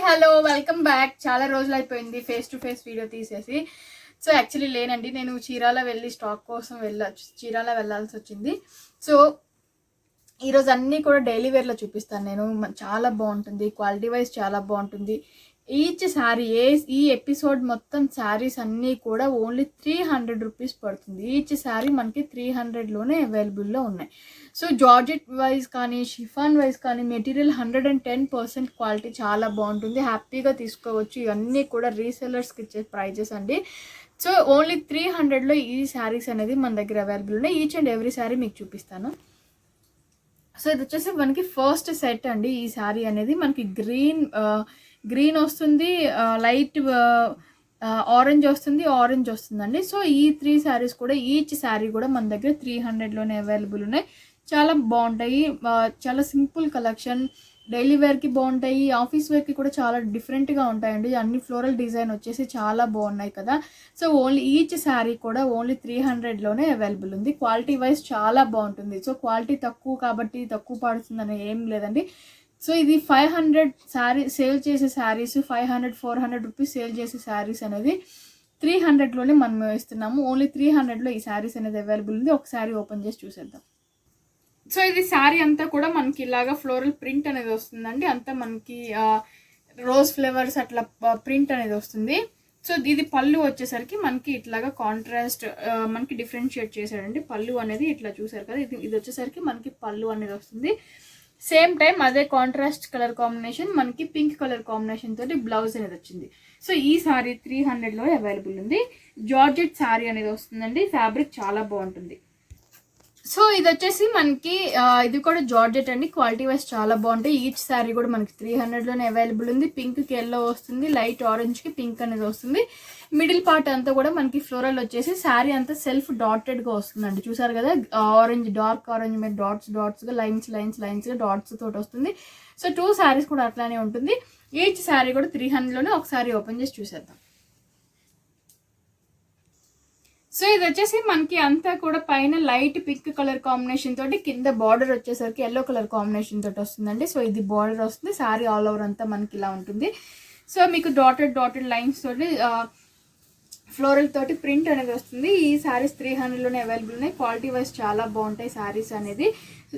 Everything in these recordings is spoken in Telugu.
Hello welcome back. చాలా రోజులు అయిపోయింది ఫేస్ టు ఫేస్ వీడియో తీసేసి. సో యాక్చువల్లీ లేనండి, నేను చీరాల వెళ్ళి స్టాక్ కోసం చీరాల వెళ్ళాల్సి వచ్చింది. సో ఈరోజు అన్నీ కూడా డైలీ వేర్లో చూపిస్తాను నేను. చాలా బాగుంటుంది, క్వాలిటీ వైజ్ చాలా బాగుంటుంది. ఈచ్ శారీ ఈ ఎపిసోడ్ మొత్తం శారీస్ అన్నీ కూడా ఓన్లీ 300 రూపీస్ పడుతుంది. ఈచ్ శారీ మనకి 300లోనే అవైలబుల్లో ఉన్నాయి. సో జార్జెట్ వైజ్ కానీ షిఫాన్ వైజ్ కానీ మెటీరియల్ 110% క్వాలిటీ చాలా బాగుంటుంది, హ్యాపీగా తీసుకోవచ్చు. ఇవన్నీ కూడా రీసెలర్స్కి ఇచ్చే ప్రైజెస్ అండి. సో ఓన్లీ 300లో ఈ శారీస్ అనేది మన దగ్గర అవైలబుల్ ఉన్నాయి. ఈచ్ అండ్ ఎవ్రీ శారీ మీకు చూపిస్తాను. సో ఇది వచ్చేసి మనకి ఫస్ట్ సెట్ అండి. ఈ శారీ అనేది మనకి గ్రీన్ వస్తుంది, లైట్ ఆరెంజ్ వస్తుందండి. సో ఈ 3 శారీస్ కూడా ఈచ్ శారీ కూడా మన దగ్గర 300లోనే అవైలబుల్ ఉన్నాయి. చాలా బాగుంటాయి, చాలా సింపుల్ కలెక్షన్. డైలీ వేర్కి బాగుంటాయి, ఆఫీస్ వేర్కి కూడా చాలా డిఫరెంట్గా ఉంటాయండి. అన్ని ఫ్లోరల్ డిజైన్ వచ్చేసి చాలా బాగున్నాయి కదా. సో ఓన్లీ ఈచ్ శారీ కూడా ఓన్లీ 300లోనే అవైలబుల్ ఉంది. క్వాలిటీ వైజ్ చాలా బాగుంటుంది. సో క్వాలిటీ తక్కువ కాబట్టి తక్కువ పడుతుందని ఏం లేదండి. సో ఇది 500 శారీ సేల్ చేసే శారీస్, 500-400 రూపీస్ సేల్ చేసే శారీస్ అనేది 300లోనే మనం ఇస్తున్నాము. ఓన్లీ 300లో ఈ శారీస్ అనేది అవైలబుల్ ఉంది. ఒక శారీ ఓపెన్ చేసి చూసేద్దాం. సో ఇది శారీ అంతా కూడా మనకి ఇలాగా ఫ్లోరల్ ప్రింట్ అనేది వస్తుందండి. అంతా మనకి రోజ్ ఫ్లేవర్స్ అట్లా ప్రింట్ అనేది వస్తుంది. సో ఇది పళ్ళు వచ్చేసరికి మనకి ఇట్లాగా కాంట్రాస్ట్ మనకి డిఫరెన్షియేట్ చేశాడండి. పళ్ళు అనేది ఇట్లా చూసారు కదా, ఇది వచ్చేసరికి మనకి పళ్ళు అనేది వస్తుంది. సేమ్ టైం అదే కాంట్రాస్ట్ కలర్ కాంబినేషన్ మనకి పింక్ కలర్ కాంబినేషన్ తోటి బ్లౌజ్ అనేది వచ్చింది. సో ఈ శారీ 300లో అవైలబుల్ ఉంది. జార్జెట్ శారీ అనేది వస్తుందండి. ఫ్యాబ్రిక్ చాలా బాగుంటుంది. సో ఇది వచ్చేసి మనకి ఇది కూడా జార్జెట్ అండి. క్వాలిటీ వైజ్ చాలా బాగుంటాయి. ఈచ్ శారీ కూడా మనకి 300లోనే అవైలబుల్ ఉంది. పింక్కి ఎల్లో వస్తుంది, లైట్ ఆరెంజ్కి పింక్ అనేది వస్తుంది. మిడిల్ పార్ట్ అంతా కూడా మనకి ఫ్లోరల్ వచ్చేసి శారీ అంతా సెల్ఫ్ డాటెడ్గా వస్తుందండి. చూసారు కదా, ఆరెంజ్, డార్క్ ఆరెంజ్ మీద డాట్స్గా లైన్స్గా డాట్స్ తోటి వస్తుంది. సో 2 శారీస్ కూడా అట్లానే ఉంటుంది. ఈచ్ శారీ కూడా 300లోనే. ఒక శారీ ఓపెన్ చేసి చూసేద్దాం. సో ఇది వచ్చేసి మనకి అంతా కూడా పైన లైట్ పింక్ కలర్ కాంబినేషన్ తోటి, కింద బార్డర్ వచ్చేసరికి ఎల్లో కలర్ కాంబినేషన్ తోటి వస్తుందండి. సో ఇది బార్డర్ వస్తుంది. శారీ ఆల్ ఓవర్ అంతా మనకి ఇలా ఉంటుంది. సో మీకు డాటెడ్ లైన్స్ తోటి ఫ్లోరల్ తోటి ప్రింట్ అనేది వస్తుంది. ఈ శారీస్ 300లోనే అవైలబుల్ ఉన్నాయి. క్వాలిటీ వైజ్ చాలా బాగుంటాయి శారీస్ అనేది.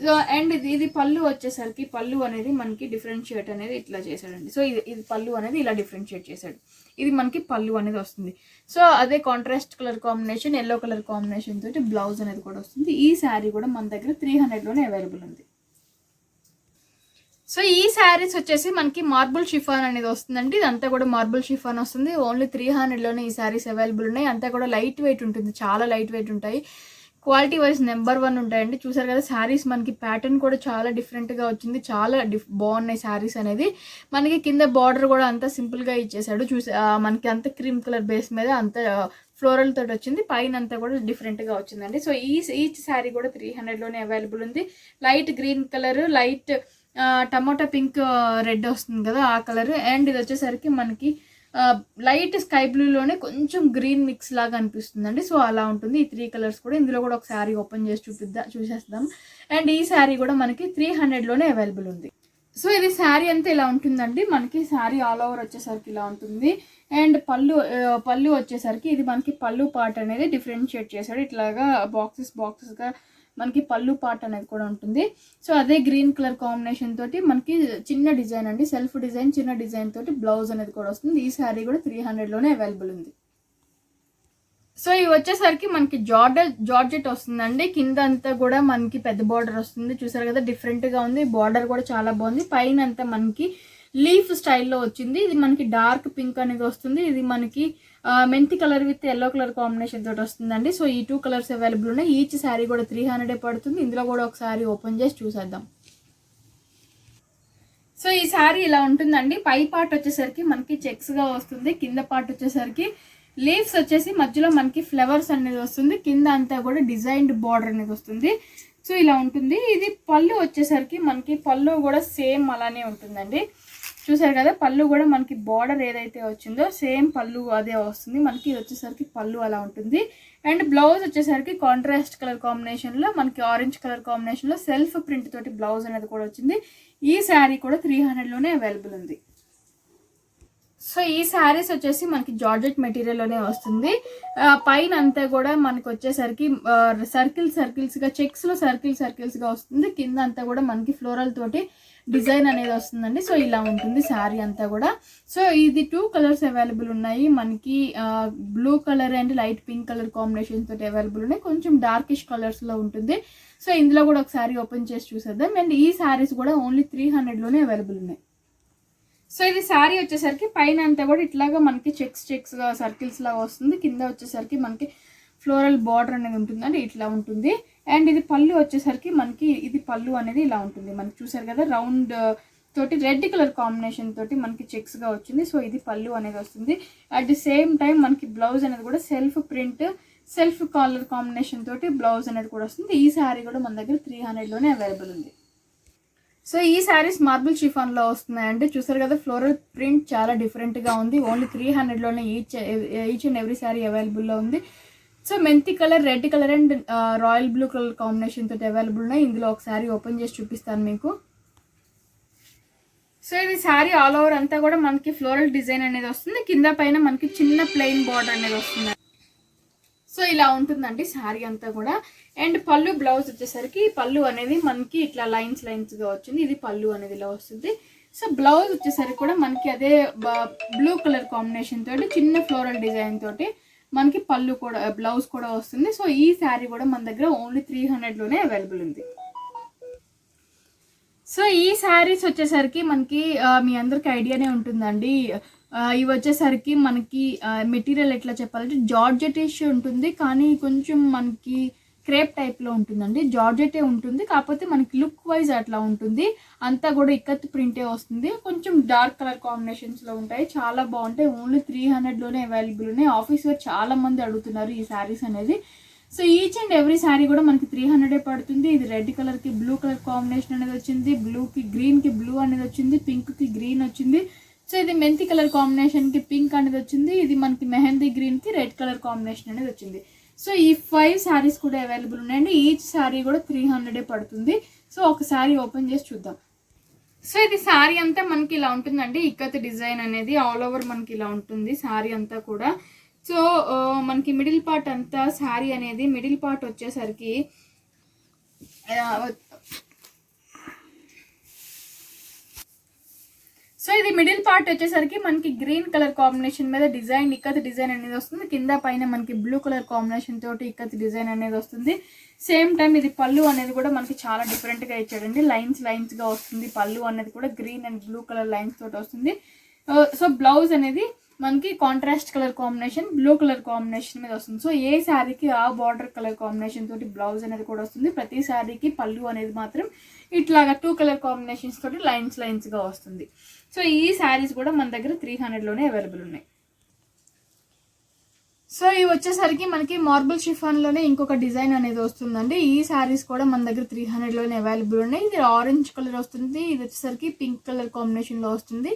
సో అండ్ ఇది పళ్ళు వచ్చేసరికి పళ్ళు అనేది మనకి డిఫరెన్షియేట్ అనేది ఇట్లా చేశాడండి. సో ఇది పళ్ళు అనేది ఇలా డిఫరెన్షియేట్ చేశాడు. ఇది మనకి పళ్ళు అనేది వస్తుంది. సో అదే contrast colour combination, yellow colour combination తోటి బ్లౌజ్ అనేది కూడా వస్తుంది. ఈ శారీ కూడా మన దగ్గర 300లోనే అవైలబుల్ ఉంది. సో ఈ శారీస్ వచ్చేసి మనకి మార్బుల్ షిఫాన్ అనేది వస్తుందండి. ఇదంతా కూడా మార్బుల్ షిఫాన్ వస్తుంది. ఓన్లీ 300లోనే ఈ శారీస్ అవైలబుల్ ఉన్నాయి. అంతా కూడా లైట్ వెయిట్ ఉంటుంది, చాలా లైట్ వెయిట్ ఉంటాయి. క్వాలిటీ వైజ్ నెంబర్ 1 ఉంటాయండి. చూసారు కదా, శారీస్ మనకి ప్యాటర్న్ కూడా చాలా డిఫరెంట్గా వచ్చింది. చాలా బాగున్నాయి శారీస్ అనేది. మనకి కింద బార్డర్ కూడా అంతా సింపుల్గా ఇచ్చేసాడు. మనకి అంత క్రీమ్ కలర్ బేస్ మీద అంత ఫ్లోరల్ తోటి వచ్చింది. పైన అంతా కూడా డిఫరెంట్గా వచ్చిందండి. సో ఈచ్ శారీ కూడా 300లోనే అవైలబుల్ ఉంది. లైట్ గ్రీన్ కలర్, లైట్ టమాటా పింక్, రెడ్ వస్తుంది కదా ఆ కలర్. అండ్ ఇది వచ్చేసరికి మనకి లైట్ స్కై బ్లూలోనే కొంచెం గ్రీన్ మిక్స్ లాగా అనిపిస్తుందండి. సో అలా ఉంటుంది ఈ 3 కలర్స్ కూడా. ఇందులో కూడా ఒక శారీ ఓపెన్ చేసి చూసేస్తాం. అండ్ ఈ శారీ కూడా మనకి 300లోనే అవైలబుల్ ఉంది. సో ఇది శారీ అంతా ఇలా ఉంటుందండి. మనకి శారీ ఆల్ ఓవర్ వచ్చేసరికి ఇలా ఉంటుంది. అండ్ పళ్ళు వచ్చేసరికి ఇది మనకి పళ్ళు పార్ట్ అనేది డిఫరెన్షియేట్ చేశాడు. ఇట్లాగా బాక్సెస్గా మనకి పళ్ళు పార్ట్ అనేది కూడా ఉంటుంది. సో అదే గ్రీన్ కలర్ కాంబినేషన్ తోటి మనకి చిన్న డిజైన్ అండి, సెల్ఫ్ డిజైన్, చిన్న డిజైన్ తోటి బ్లౌజ్ అనేది కూడా వస్తుంది. ఈ శారీ కూడా 300లోనే అవైలబుల్ ఉంది. సో ఇవి వచ్చేసరికి మనకి జార్జెట్ వస్తుందండి. కింద అంతా కూడా మనకి పెద్ద బార్డర్ వస్తుంది. చూసారు కదా, డిఫరెంట్గా ఉంది. బార్డర్ కూడా చాలా బాగుంది. పైన అంతా మనకి లీఫ్ స్టైల్లో వచ్చింది. ఇది మనకి డార్క్ పింక్ అనేది వస్తుంది. ఇది మనకి మెంతి colour with yellow colour combination తోటి వస్తుందండి. సో ఈ 2 కలర్స్ అవైలబుల్ ఉన్నాయి. ఈచ్ శారీ కూడా 300 పడుతుంది. ఇందులో కూడా ఒక శారీ ఓపెన్ చేసి చూసేద్దాం. సో ఈ శారీ ఇలా ఉంటుందండి. పై పార్ట్ వచ్చేసరికి మనకి చెక్స్గా వస్తుంది. కింద పార్ట్ వచ్చేసరికి లీవ్స్ వచ్చేసి మధ్యలో మనకి ఫ్లవర్స్ అనేది వస్తుంది. కింద అంతా కూడా డిజైన్డ్ బార్డర్ అనేది వస్తుంది. సో ఇలా ఉంటుంది. ఇది పళ్ళు వచ్చేసరికి మనకి పళ్ళు కూడా సేమ్ అలానే ఉంటుందండి. చూసారు కదా, పళ్ళు కూడా మనకి బార్డర్ ఏదైతే వచ్చిందో సేమ్ పళ్ళు అదే వస్తుంది మనకి. ఇది వచ్చేసరికి పళ్ళు అలా ఉంటుంది. అండ్ బ్లౌజ్ వచ్చేసరికి కాంట్రాస్ట్ కలర్ కాంబినేషన్లో మనకి ఆరెంజ్ కలర్ కాంబినేషన్లో సెల్ఫ్ ప్రింట్ తోటి బ్లౌజ్ అనేది కూడా వచ్చింది. ఈ శారీ కూడా 300లోనే అవైలబుల్ ఉంది. సో ఈ శారీస్ వచ్చేసి మనకి జార్జెట్ మెటీరియల్లోనే వస్తుంది. పైన అంతా కూడా మనకి వచ్చేసరికి సర్కిల్స్గా చెక్స్లో సర్కిల్స్గా వస్తుంది. కింద అంతా కూడా మనకి ఫ్లోరల్ తోటి డిజైన్ అనేది వస్తుందండి. సో ఇలా ఉంటుంది శారీ అంతా కూడా. సో ఇది 2 కలర్స్ అవైలబుల్ ఉన్నాయి మనకి. Blue colour and light pink colour combination తోటి అవైలబుల్ ఉన్నాయి. కొంచెం డార్కిష్ కలర్స్లో ఉంటుంది. సో ఇందులో కూడా ఒక శారీ ఓపెన్ చేసి చూసేద్దాం. అండ్ ఈ శారీస్ కూడా ఓన్లీ 300లోనే అవైలబుల్ ఉన్నాయి. సో ఇది శారీ వచ్చేసరికి పైన అంతా కూడా ఇట్లాగా మనకి చెక్స్గా సర్కిల్స్ లాగా వస్తుంది. కింద వచ్చేసరికి మనకి ఫ్లోరల్ బార్డర్ అనేది ఉంటుంది అండి, ఇట్లా ఉంటుంది. అండ్ ఇది పళ్ళు వచ్చేసరికి మనకి ఇది పళ్ళు అనేది ఇలా ఉంటుంది. మనకి చూసారు కదా రౌండ్ తోటి రెడ్ కలర్ కాంబినేషన్ తోటి మనకి చెక్స్గా వచ్చింది. సో ఇది పళ్ళు అనేది వస్తుంది. అట్ ది సేమ్ టైం మనకి బ్లౌజ్ అనేది కూడా సెల్ఫ్ కలర్ కాంబినేషన్ తోటి బ్లౌజ్ అనేది కూడా వస్తుంది. ఈ శారీ కూడా మన దగ్గర 300లోనే అవైలబుల్ ఉంది. సో ఈ శారీస్ మార్బుల్ షిఫాన్లో వస్తున్నాయండి. చూసారు కదా ఫ్లోరల్ ప్రింట్ చాలా డిఫరెంట్గా ఉంది. ఓన్లీ 300లోనే ఈచ్ అండ్ ఎవ్రీ శారీ అవైలబుల్లో ఉంది. సో మెంతి colour, red colour and royal blue colour combination తోటి అవైలబుల్ ఉన్నాయి. ఇందులో ఒక శారీ ఓపెన్ చేసి చూపిస్తాను మీకు. సో ఇది శారీ ఆల్ ఓవర్ అంతా కూడా మనకి ఫ్లోరల్ డిజైన్ అనేది వస్తుంది. కింద పైన మనకి చిన్న ప్లెయిన్ బార్డర్ అనేది వస్తుంది. సో ఇలా ఉంటుందండి శారీ అంతా కూడా. అండ్ పళ్ళు బ్లౌజ్ వచ్చేసరికి పళ్ళు అనేది మనకి ఇట్లా లైన్స్గా వచ్చింది. ఇది పళ్ళు అనేది ఇలా వస్తుంది. సో బ్లౌజ్ వచ్చేసరికి కూడా మనకి అదే బ్లూ కలర్ కాంబినేషన్ తోటి చిన్న ఫ్లోరల్ డిజైన్ తోటి మనకి పళ్ళు కూడా బ్లౌజ్ కూడా వస్తుంది. సో ఈ శారీ కూడా మన దగ్గర ఓన్లీ 300లోనే అవైలబుల్ ఉంది. సో ఈ శారీస్ వచ్చేసరికి మనకి మీ అందరికి ఐడియానే ఉంటుందండి. ఇవి వచ్చేసరికి మనకి మెటీరియల్ ఎట్లా చెప్పాలంటే జార్జెటిష్ ఉంటుంది, కానీ కొంచెం మనకి క్రేప్ టైప్లో ఉంటుందండి. జార్జెటే ఉంటుంది, కాకపోతే మనకి లుక్ వైజ్ అట్లా ఉంటుంది. అంతా కూడా ఇక్కత్ ప్రింటే వస్తుంది. కొంచెం డార్క్ కలర్ కాంబినేషన్స్లో ఉంటాయి. చాలా బాగుంటాయి. ఓన్లీ 300లోనే అవైలబుల్ ఉన్నాయి. ఆఫీస్ వేర్ చాలా మంది అడుగుతున్నారు ఈ శారీస్ అనేది. So each and every sari కూడా మనకి 300 పడుతుంది. ఇది రెడ్ కలర్కి బ్లూ కలర్ కాంబినేషన్ అనేది వచ్చింది. బ్లూకి గ్రీన్కి బ్లూ అనేది వచ్చింది. పింక్కి గ్రీన్ వచ్చింది. సో ఇది మెంతి కలర్ కాంబినేషన్కి పింక్ అనేది వచ్చింది. ఇది మనకి మెహందీ గ్రీన్కి రెడ్ కలర్ కాంబినేషన్ అనేది వచ్చింది. సో ఈ 5 శారీస్ కూడా అవైలబుల్ ఉన్నాయండి. ఈచ్ శారీ కూడా 300 పడుతుంది. సో ఒక శారీ ఓపెన్ చేసి చూద్దాం. సో ఇది శారీ అంతా మనకి ఇలా ఉంటుందండి. ఇక్కత్ డిజైన్ అనేది ఆల్ ఓవర్ మనకి ఇలా ఉంటుంది శారీ అంతా కూడా. సో మనకి మిడిల్ పార్ట్ అంతా శారీ అనేది మిడిల్ పార్ట్ వచ్చేసరికి సో ఇది మిడిల్ పార్ట్ వచ్చేసరికి మనకి గ్రీన్ కలర్ కాంబినేషన్ మీద ఇక్కత్ డిజైన్ అనేది వస్తుంది. కింద పైన మనకి బ్లూ కలర్ కాంబినేషన్ తోటి ఇక్కత్ డిజైన్ అనేది వస్తుంది. సేమ్ టైం ఇది పళ్ళు అనేది కూడా మనకి చాలా డిఫరెంట్గా ఇచ్చాడండి. లైన్స్గా వస్తుంది. పళ్ళు అనేది కూడా green and blue colour lines తోటి వస్తుంది. సో బ్లౌజ్ అనేది మనకి contrast colour combination blue colour combination మీద వస్తుంది. సో ఏ శారీకి ఆ బార్డర్ కలర్ కాంబినేషన్ తోటి బ్లౌజ్ అనేది కూడా వస్తుంది. ప్రతి శారీకి పళ్ళు అనేది మాత్రం ఇట్లాగా 2 కలర్ కాంబినేషన్స్ తోటి లైన్స్గా వస్తుంది. సో ఈ శారీస్ కూడా మన దగ్గర 300లోనే అవైలబుల్ ఉన్నాయి. సో ఇవి వచ్చేసరికి మనకి మార్బుల్ షిఫాన్లోనే ఇంకొక డిజైన్ అనేది వస్తుందండి. ఈ శారీస్ కూడా మన దగ్గర 300లోనే అవైలబుల్ ఉన్నాయి. ఇది ఆరెంజ్ కలర్ వస్తుంది. ఇది వచ్చేసరికి పింక్ కలర్ కాంబినేషన్లో వస్తుంది.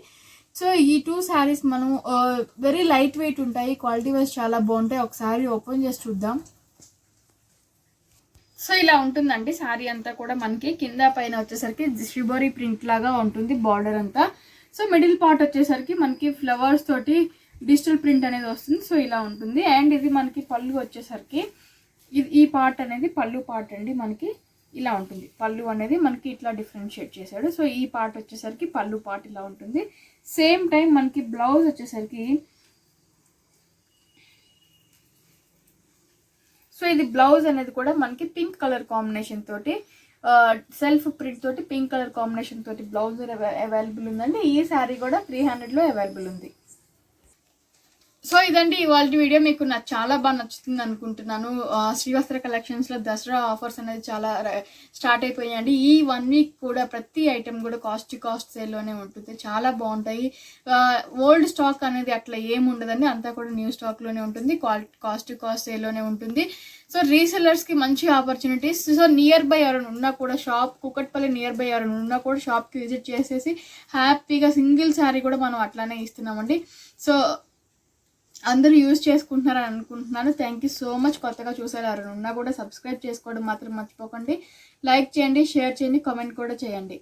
సో ఈ 2 శారీస్ మనం వెరీ లైట్ వెయిట్ ఉంటాయి. క్వాలిటీ వైజ్ చాలా బాగుంటాయి. ఒకసారి ఓపెన్ చేసి చూద్దాం. సో ఇలా ఉంటుందండి శారీ అంతా కూడా. మనకి కింద పైన వచ్చేసరికి షిబోరీ ప్రింట్ లాగా ఉంటుంది బార్డర్ అంతా. సో మిడిల్ పార్ట్ వచ్చేసరికి మనకి ఫ్లవర్స్ తోటి డిజిటల్ ప్రింట్ అనేది వస్తుంది. సో ఇలా ఉంటుంది. అండ్ ఇది మనకి పళ్ళు వచ్చేసరికి ఈ పార్ట్ అనేది పళ్ళు పార్ట్ అండి. మనకి ఇలా ఉంటుంది. పళ్ళు అనేది మనకి ఇట్లా డిఫరెన్షియేట్ చేశాడు. సో ఈ పార్ట్ వచ్చేసరికి పళ్ళు పార్ట్ ఇలా ఉంటుంది. సేమ్ టైం మనకి బ్లౌజ్ వచ్చేసరికి సో ఇది బ్లౌజ్ అనేది కూడా మనకి పింక్ కలర్ కాంబినేషన్ తోటి సెల్ఫ్ ప్రింట్ తోటి పింక్ కలర్ కాంబినేషన్ తోటి బ్లౌజ్ అవైలబుల్ ఉందండి. ఈ శారీ కూడా 300లో అవైలబుల్ ఉంది. సో ఇదండి ఇవాళ వీడియో. మీకు నాకు చాలా బాగా నచ్చుతుంది అనుకుంటున్నాను. శ్రీవస్త్ర కలెక్షన్స్లో దసరా ఆఫర్స్ అనేది చాలా స్టార్ట్ అయిపోయాయండి. ఈ 1 వీక్ కూడా ప్రతి ఐటెం కూడా కాస్ట్ సేల్లోనే ఉంటుంది. చాలా బాగుంటాయి. ఓల్డ్ స్టాక్ అనేది అట్లా ఏమి ఉండదండి. అంతా కూడా న్యూ స్టాక్లోనే ఉంటుంది. కాస్ట్ సేల్లోనే ఉంటుంది. సో రీసెల్లర్స్కి మంచి ఆపర్చునిటీస్. సో నియర్ బై ఎవరైనా ఉన్నా కూడా కుకట్పల్లి నియర్ బై ఎవరైనా ఉన్నా కూడా షాప్కి విజిట్ చేసేసి హ్యాపీగా సింగిల్ శారీ కూడా మనం అట్లానే ఇస్తున్నామండి. సో అందరూ యూజ్ చేసుకుంటున్నారని అనుకుంటున్నాను. Thank you so much. కొత్తగా చూసారు ఎవరైనా ఉన్నా కూడా సబ్స్క్రైబ్ చేసుకోవడం మాత్రం మర్చిపోకండి. లైక్ చేయండి, షేర్ చేయండి, కామెంట్ కూడా చేయండి.